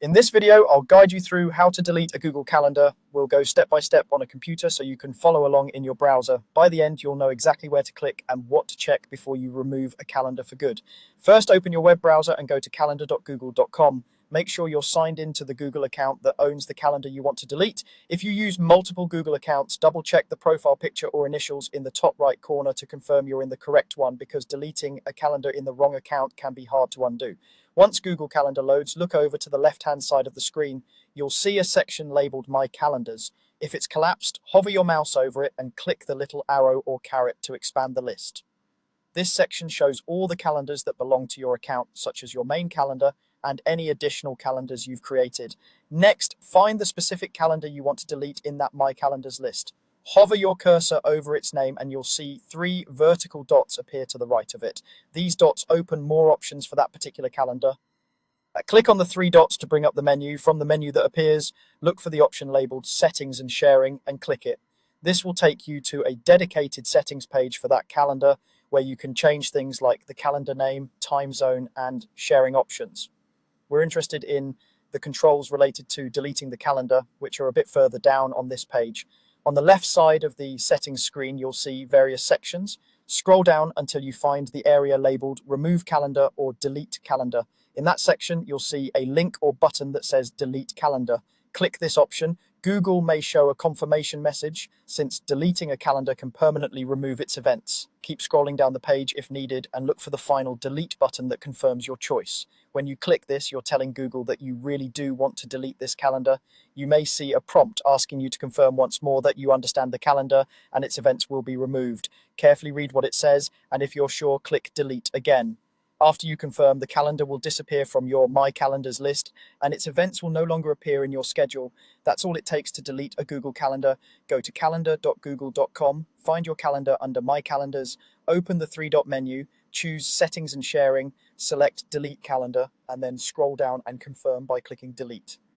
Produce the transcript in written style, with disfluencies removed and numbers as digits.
In this video, I'll guide you through how to delete a Google Calendar. We'll go step by step on a computer so you can follow along in your browser. By the end, you'll know exactly where to click and what to check before you remove a calendar for good. First, open your web browser and go to calendar.google.com. Make sure you're signed into the Google account that owns the calendar you want to delete. If you use multiple Google accounts, double check the profile picture or initials in the top right corner to confirm you're in the correct one, because deleting a calendar in the wrong account can be hard to undo. Once Google Calendar loads, look over to the left-hand side of the screen. You'll see a section labeled My Calendars. If it's collapsed, hover your mouse over it and click the little arrow or caret to expand the list. This section shows all the calendars that belong to your account, such as your main calendar and any additional calendars you've created. Next, find the specific calendar you want to delete in that My Calendars list. Hover your cursor over its name and you'll see 3 vertical dots appear to the right of it. These dots open more options for that particular calendar. Click on the 3 dots to bring up the menu. From the menu that appears, look for the option labeled Settings and Sharing and click it. This will take you to a dedicated settings page for that calendar, where you can change things like the calendar name, time zone, and sharing options. We're interested in the controls related to deleting the calendar, which are a bit further down on this page. On the left side of the settings screen, you'll see various sections. Scroll down until you find the area labeled Remove Calendar or Delete Calendar. In that section, you'll see a link or button that says Delete Calendar. Click this option. Google may show a confirmation message, since deleting a calendar can permanently remove its events. Keep scrolling down the page if needed and look for the final delete button that confirms your choice. When you click this, you're telling Google that you really do want to delete this calendar. You may see a prompt asking you to confirm once more that you understand the calendar and its events will be removed. Carefully read what it says, and if you're sure, click delete again. After you confirm, the calendar will disappear from your My Calendars list and its events will no longer appear in your schedule. That's all it takes to delete a Google Calendar. Go to calendar.google.com, find your calendar under My Calendars, open the 3-dot menu, choose Settings and Sharing, select Delete Calendar, and then scroll down and confirm by clicking Delete.